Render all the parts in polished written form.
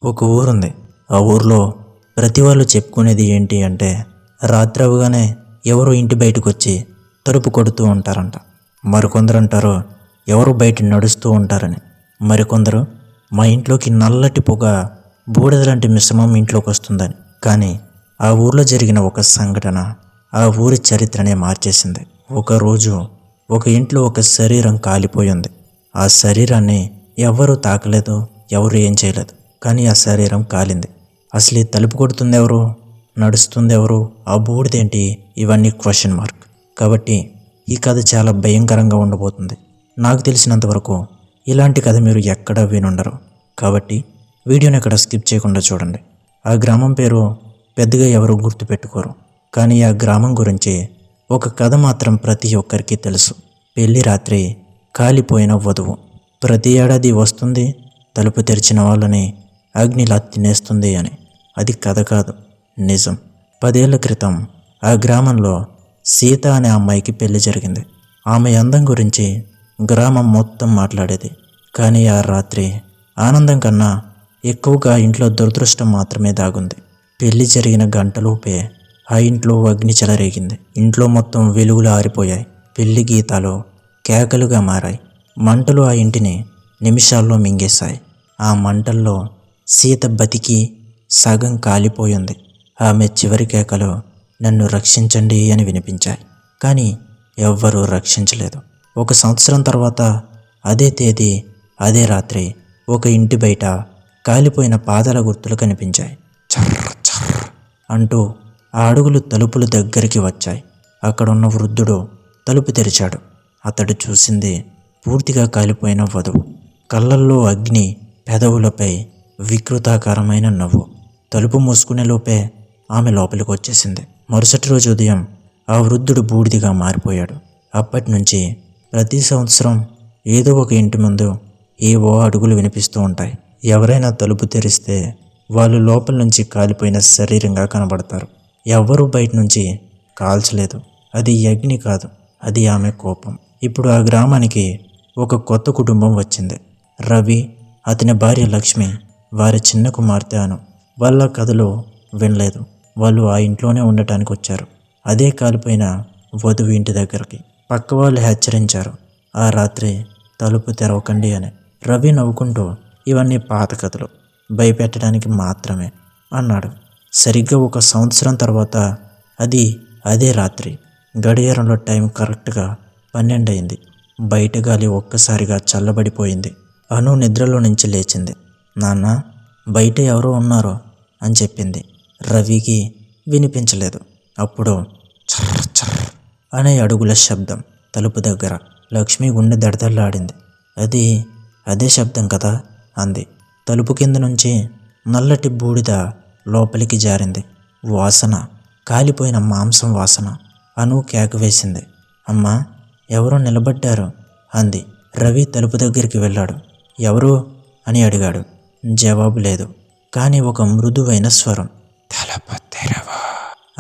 ఒక ఊరుంది. ఆ ఊర్లో ప్రతి వాళ్ళు చెప్పుకునేది ఏంటి అంటే, రాత్రి అవగానే ఎవరో ఇంటి బయటకు వచ్చి తలుపు కొడుతూ ఉంటారంట. మరికొందరు అంటారు ఎవరు బయట నడుస్తూ ఉంటారని. మరికొందరు మా ఇంట్లోకి నల్లటి పొగ బూడిద లాంటి మిశ్రమం ఇంట్లోకి వస్తుందని. కానీ ఆ ఊర్లో జరిగిన ఒక సంఘటన ఆ ఊరి చరిత్రనే మార్చేసింది. ఒకరోజు ఒక ఇంట్లో ఒక శరీరం కాలిపోయింది. ఆ శరీరాన్ని ఎవరూ తాకలేదు, ఎవరు ఏం చేయలేదు. కానీ ఆ శరీరం కాలింది. అసలు ఈ తలుపు కొడుతుంది ఎవరు, నడుస్తుంది ఎవరు, ఆ బూడిదేంటి, ఇవన్నీ క్వశ్చన్ మార్క్. కాబట్టి ఈ కథ చాలా భయంకరంగా ఉండబోతుంది. నాకు తెలిసినంతవరకు ఇలాంటి కథ మీరు ఎక్కడా వినుండరు. కాబట్టి వీడియోని ఎక్కడ స్కిప్ చేయకుండా చూడండి. ఆ గ్రామం పేరు పెద్దగా ఎవరు గుర్తుపెట్టుకోరు. కానీ ఆ గ్రామం గురించి ఒక కథ మాత్రం ప్రతి ఒక్కరికి తెలుసు. పెళ్లి రాత్రి కాలిపోయిన వధువు. ప్రతి ఏడాది వస్తుంది, తలుపు తెరిచిన వాళ్ళని అగ్నిలా తినేస్తుంది అని. అది కథ కాదు, నిజం. 10 ఏళ్ల క్రితం ఆ గ్రామంలో సీత అనే అమ్మాయికి పెళ్లి జరిగింది. ఆమె అందం గురించి గ్రామం మొత్తం మాట్లాడేది. కానీ ఆ రాత్రి ఆనందం కన్నా ఎక్కువగా ఇంట్లో దురదృష్టం మాత్రమే దాగుంది. పెళ్లి జరిగిన గంటలోపే ఆ ఇంట్లో అగ్ని చెలరేగింది. ఇంట్లో మొత్తం వెలుగులు ఆరిపోయాయి. పెళ్లి గీతాలు కేకలుగా మారాయి. మంటలు ఆ ఇంటిని నిమిషాల్లో మింగేశాయి. ఆ మంటల్లో సీత బతికి సగం కాలిపోయింది. ఆమె చివరి కేకలు నన్ను రక్షించండి అని వినిపించాయి. కానీ ఎవ్వరూ రక్షించలేదు. 1 సంవత్సరం తర్వాత అదే తేదీ అదే రాత్రి ఒక ఇంటి బయట కాలిపోయిన పాదాల గుర్తులు కనిపించాయి. చర్ర చర్ర అంటూ ఆ అడుగులు తలుపుల దగ్గరికి వచ్చాయి. అక్కడున్న వృద్ధుడు తలుపు తెరిచాడు. అతడు చూసింది పూర్తిగా కాలిపోయిన వధువు. కళ్ళల్లో అగ్ని, పెదవులపై వికృతాకారమైన నవ్వు. తలుపు మూసుకునే లోపే ఆమె లోపలికి వచ్చేసింది. మరుసటి రోజు ఉదయం ఆ వృద్ధుడు బూడిదిగా మారిపోయాడు. అప్పటి నుంచి ప్రతి సంవత్సరం ఏదో ఒక ఇంటి ముందు ఏవో అడుగులు వినిపిస్తూ ఉంటాయి. ఎవరైనా తలుపు తెరిస్తే వాళ్ళు లోపల నుంచి కాలిపోయిన శరీరంగా కనబడతారు. ఎవ్వరూ బయట నుంచి కాల్చలేదు. అది అగ్ని కాదు, అది ఆమె కోపం. ఇప్పుడు ఆ గ్రామానికి ఒక కొత్త కుటుంబం వచ్చింది. రవి, అతని భార్య లక్ష్మి, వారి చిన్న కుమార్తె అను. వాళ్ళ కథలు వినలేదు. వాళ్ళు ఆ ఇంట్లోనే ఉండటానికి వచ్చారు. అదే కాలిపోయిన వధువు ఇంటి దగ్గరికి. పక్క వాళ్ళు హెచ్చరించారు, ఆ రాత్రి తలుపు తెరవకండి అని. రవి నవ్వుకుంటూ ఇవన్నీ పాత కథలు, భయపెట్టడానికి మాత్రమే అన్నాడు. సరిగ్గా 1 సంవత్సరం తర్వాత అదే రాత్రి గడియారంలో టైం కరెక్ట్గా 12 అయింది. బయట గాలి ఒక్కసారిగా చల్లబడిపోయింది. అను నిద్రలో నుంచి లేచింది. నాన్న, బయట ఎవరో ఉన్నారు అని చెప్పింది. రవికి వినిపించలేదు. అప్పుడు చర్ర చర్ర అనే అడుగుల శబ్దం తలుపు దగ్గర. లక్ష్మి గుండె దడదల్లాడింది. అదే శబ్దం కదా అంది. తలుపు కింద నుంచి నల్లటి బూడిద లోపలికి జారింది. వాసన, కాలిపోయిన మాంసం వాసన. అను కేక వేసింది. అమ్మా, ఎవరో నిలబడ్డారు అంది. రవి తలుపు దగ్గరికి వెళ్ళాడు. ఎవరు అని అడిగాడు. జవాబు లేదు. కానీ ఒక మృదువైన స్వరం, తలుపు తెరవు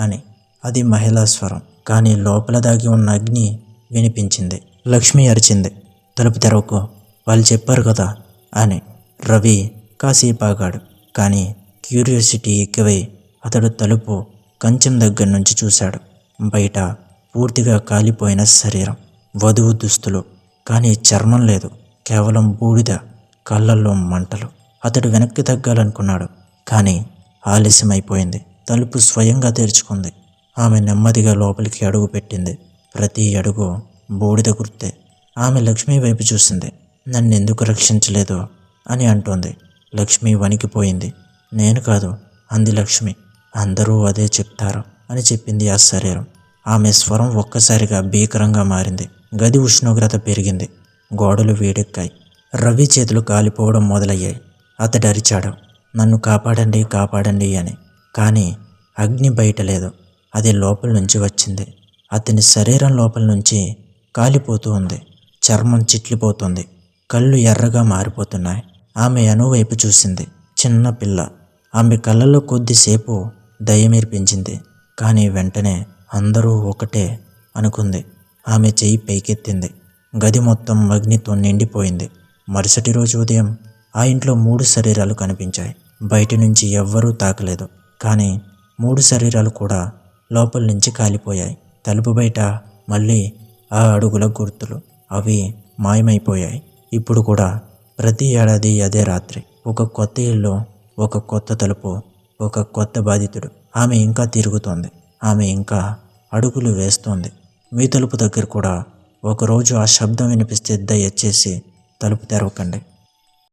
అని. అది మహిళా స్వరం. కానీ లోపల దాగి ఉన్న అగ్ని వినిపించింది. లక్ష్మి అరిచింది, తలుపు తెరవకు, వాళ్ళు చెప్పారు కదా అని. రవి కాసేపు ఆగాడు. కానీ క్యూరియాసిటీ ఎక్కువై అతడు తలుపు కంచెం దగ్గర నుంచి చూశాడు. బయట పూర్తిగా కాలిపోయిన శరీరం, వధువు దుస్తులు, కానీ చర్మం లేదు, కేవలం బూడిద, కళ్ళల్లో మంటలు. అతడు వెనక్కి తగ్గాలనుకున్నాడు. కానీ ఆలస్యమైపోయింది. తలుపు స్వయంగా తెరుచుకుంది. ఆమె నెమ్మదిగా లోపలికి అడుగు పెట్టింది. ప్రతి అడుగు బూడిద గుర్తే. ఆమె లక్ష్మి వైపు చూసింది. నన్నెందుకు రక్షించలేదు అని అంటోంది. లక్ష్మి వణికిపోయింది. నేను కాదు అంది లక్ష్మి. అందరూ అదే చెప్తారు అని చెప్పింది ఆ శరీరం. ఆమె స్వరం ఒక్కసారిగా భీకరంగా మారింది. గది ఉష్ణోగ్రత పెరిగింది. గోడలు వేడెక్కాయి. రవి చేతులు కాలిపోవడం మొదలయ్యాయి. అతడు అరిచాడు, నన్ను కాపాడండి, కాపాడండి అని. కానీ అగ్ని బయట లేదు, అది లోపల నుంచి వచ్చింది. అతని శరీరం లోపల నుంచి కాలిపోతూ ఉంది. చర్మం చిట్లిపోతుంది. కళ్ళు ఎర్రగా మారిపోతున్నాయి. ఆమె అను వైపు చూసింది. చిన్న పిల్ల. ఆమె కళ్ళల్లో కొద్దిసేపు దయమేర్పించింది. కానీ వెంటనే అందరూ ఒకటే అనుకుంది. ఆమె చెయ్యి పైకెత్తింది. గది మొత్తం అగ్నితో నిండిపోయింది. మరుసటి రోజు ఉదయం ఆ ఇంట్లో 3 శరీరాలు కనిపించాయి. బయటి నుంచి ఎవ్వరూ తాకలేదు. కానీ 3 శరీరాలు కూడా లోపల నుంచి కాలిపోయాయి. తలుపు బయట మళ్ళీ ఆ అడుగుల గుర్తులు, అవి మాయమైపోయాయి. ఇప్పుడు కూడా ప్రతి ఏడాది అదే రాత్రి, ఒక కొత్త ఇల్లు, ఒక కొత్త తలుపు, ఒక కొత్త బాధితుడు. ఆమె ఇంకా తిరుగుతోంది, ఆమె ఇంకా అడుగులు వేస్తోంది. మీ తలుపు దగ్గర కూడా ఒకరోజు ఆ శబ్దం వినిపిస్తే దయచేసి తలుపు తెరవకండి.